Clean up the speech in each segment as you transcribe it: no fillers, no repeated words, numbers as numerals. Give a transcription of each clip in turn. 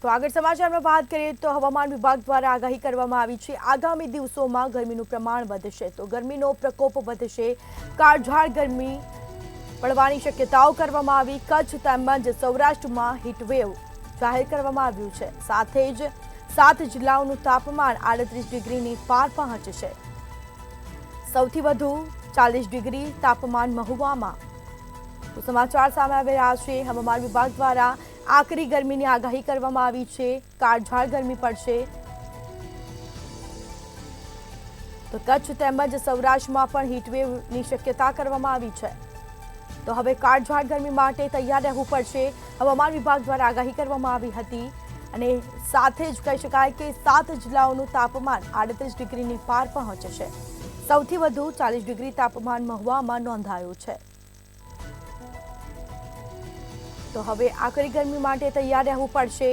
તો આગળ સમાચારમાં વાત કરીએ તો હવામાન વિભાગ દ્વારા આગાહી કરવામાં આવી છે આગામી દિવસોમાં ગરમીનું પ્રમાણ વધશે તો ગરમીનો પ્રકોપ વધશે કાળઝાળ ગરમી પડવાની શક્યતાઓ કરવામાં આવી કચ્છ તેમજ સૌરાષ્ટ્રમાં હીટવેવ જાહેર કરવામાં આવ્યું છે સાથે જ 7 જિલ્લાઓનું તાપમાન 38 ડિગ્રીની પાર પહોંચશે સૌથી વધુ 40 ડિગ્રી તાપમાન મહુવામાં તો સમાચાર સામે આવી રહ્યા છે હવામાન વિભાગ દ્વારા આકરી ગરમીની આગાહી કરવામાં આવી છે કાળઝાળ ગરમી પડશે તો કચ્છ તેમજ સૌરાષ્ટ્રમાં પણ હીટવેવની શક્યતા કરવામાં આવી છે તો હવે કાળઝાળ ગરમી માટે તૈયાર રહેવું પડશે હવામાન વિભાગ દ્વારા આગાહી કરવામાં આવી હતી અને સાથે જ કહી શકાય કે 7 જિલ્લાઓનું તાપમાન 38 ડિગ્રીની પાર પહોંચશે સૌથી વધુ 40 ડિગ્રી તાપમાન મહુવામાં નોંધાયું છે તો હવે આકરી ગરમી માટે તૈયાર રહેવું પડશે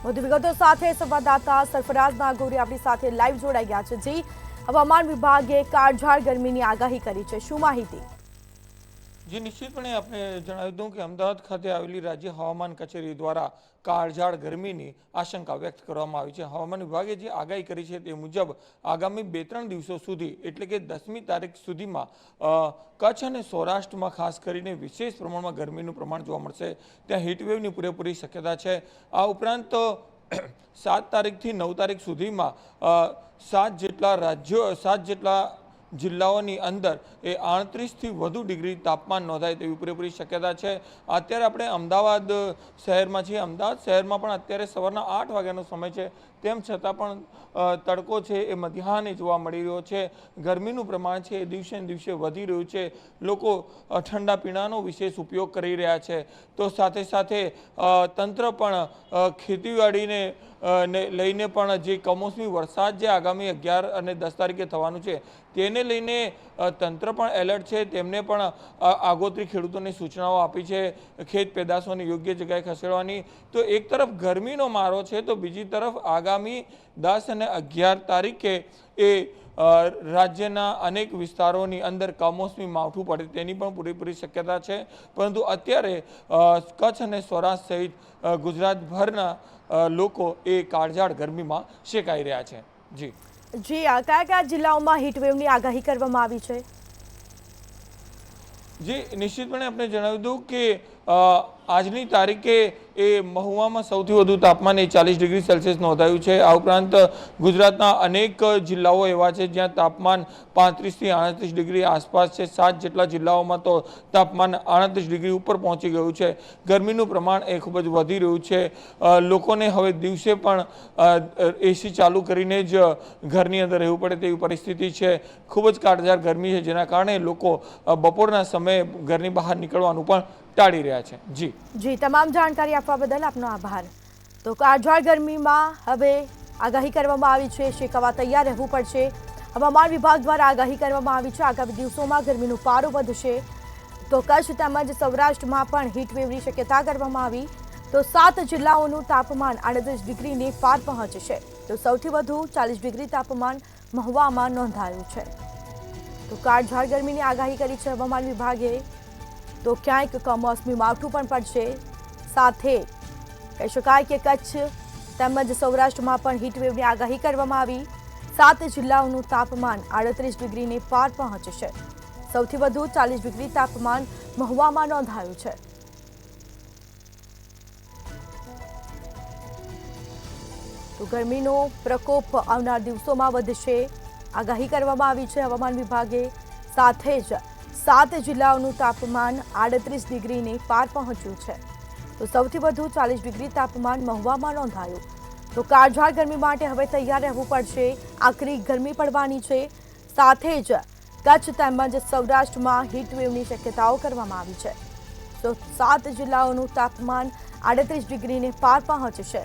વધુ વિગતો સાથે સંવાદદાતા સરફરાઝ નાગોરી આપણી સાથે લાઈવ જોડાઈ ગયા છે જી હવામાન વિભાગે કાળઝાળ ગરમીની આગાહી કરી છે શું માહિતી જી નિશ્ચિતપણે આપણે જણાવી દઉં કે અમદાવાદ ખાતે આવેલી રાજ્ય હવામાન કચેરી દ્વારા કાળઝાળ ગરમીની આશંકા વ્યક્ત કરવામાં આવી છે હવામાન વિભાગે જે આગાહી કરી છે તે મુજબ આગામી 2-3 દિવસો સુધી એટલે કે 10મી તારીખ સુધીમાં કચ્છ અને સૌરાષ્ટ્રમાં ખાસ કરીને વિશેષ પ્રમાણમાં ગરમીનું પ્રમાણ જોવા મળશે ત્યાં હીટવેવની પૂરેપૂરી શક્યતા છે આ ઉપરાંત 7 તારીખથી 9 તારીખ સુધીમાં 7 જેટલા જિલ્લાઓની અંદર એ 38થી વધુ ડિગ્રી તાપમાન નોંધાય તેવી પૂરેપૂરી શક્યતા છે અત્યારે આપણે અમદાવાદ શહેરમાં છીએ અમદાવાદ શહેરમાં પણ અત્યારે સવારના 8 વાગ્યાનો સમય છે તેમ છતાં પણ તડકો છે એ મધ્યાહને જોવા મળી રહ્યો છે ગરમીનું પ્રમાણ છે એ દિવસે ને દિવસે વધી રહ્યું છે લોકો ઠંડા પીણાનો વિશેષ ઉપયોગ કરી રહ્યા છે તો સાથે સાથે તંત્ર પણ ખેતીવાડીને લઈને પણ જે કમોસમી વરસાદ જે આગામી 11 અને 10 તારીખે થવાનું છે તેને લઈને તંત્ર પણ એલર્ટ છે તેમને પણ આગોતરી ખેડૂતોને સૂચનાઓ આપી છે ખેત પેદાશોને યોગ્ય જગ્યાએ ખસેડવાની તો એક તરફ ગરમીનો મારો છે તો બીજી તરફ આગામી 10 અને 11 તારીખે એ રાજ્યના અનેક વિસ્તારોની અંદર કમોસમી માવઠું પડે તેની પણ પૂરેપૂરી શક્યતા છે પરંતુ અત્યારે કચ્છ અને સૌરાષ્ટ્ર સહિત ગુજરાતભરના લોકો એ કાળઝાળ ગરમીમાં શેકાઈ રહ્યા છે જી કયા જિલ્લાઓમાં હીટવેવની આગાહી કરવામાં આવી છે જી નિશ્ચિતપણે આપણે જણાવી દઉં કે આજની તારીખે એ મહુવામાં સૌથી વધુ તાપમાન 40 ડિગ્રી સેલ્સિયસ નોંધાયું છે આ ઉપરાંત ગુજરાતના અનેક જિલ્લાઓ એવા છે જ્યાં તાપમાન 35થી 38 ડિગ્રી આસપાસ છે 7 જેટલા જિલ્લાઓમાં તો તાપમાન 38 ડિગ્રી ઉપર પહોંચી ગયું છે ગરમીનું પ્રમાણ એ ખૂબ જ વધી રહ્યું છે લોકોને હવે દિવસે પણ એસી ચાલુ કરીને જ ઘરની અંદર રહેવું પડે તેવી પરિસ્થિતિ છે ખૂબ જ કાળઝાળ ગરમી છે જેના કારણે લોકો બપોરના સમયે ઘરની બહાર નીકળવાનું પણ ટાળી રહ્યા છે જી તમામ જાણકારી આપવા બદલ આપનો આભાર તો કાળઝાળ ગરમીમાં હવે આગાહી કરવામાં આવી છે શેકાવા તૈયાર રહેવું પડશે હવામાન વિભાગ દ્વારા આગાહી કરવામાં આવી છે આગામી દિવસોમાં ગરમીનો પારો વધશે તો કચ્છ તેમજ સૌરાષ્ટ્રમાં પણ હીટવેવની શક્યતા કરવામાં આવી તો 7 જિલ્લાઓનું તાપમાન 38 ડિગ્રીની પાર પહોંચશે તો સૌથી વધુ 40 ડિગ્રી તાપમાન મહુવામાં નોંધાયું છે તો કાળઝાળ ગરમીની આગાહી કરી છે હવામાન વિભાગે તો ક્યાંક કમોસમી માવઠું પણ પડશે સાથે કહી શકાય કે કચ્છ તેમજ સૌરાષ્ટ્રમાં પણ હીટવેવની આગાહી કરવામાં આવી 7 જિલ્લાઓનું તાપમાન 38 ડિગ્રીની પાર પહોંચશે સૌથી વધુ 40 ડિગ્રી તાપમાન મહુવામાં નોંધાયું છે તો ગરમીનો પ્રકોપ આવનાર દિવસોમાં વધશે આગાહી કરવામાં આવી છે હવામાન વિભાગે સાથે જ 7 જિલ્લાઓનું તાપમાન 38 ડિગ્રીની પાર પહોંચ્યું છે તો સૌથી વધુ 40 ડિગ્રી તાપમાન મહુવામાં નોંધાયું તો કાળઝાળ ગરમી માટે હવે તૈયાર રહેવું પડશે આકરી ગરમી પડવાની છે સાથે જ કચ્છ તેમજ સૌરાષ્ટ્રમાં હીટવેવની શક્યતાઓ કરવામાં આવી છે તો 7 જિલ્લાઓનું તાપમાન 38 ડિગ્રીને પાર પહોંચશે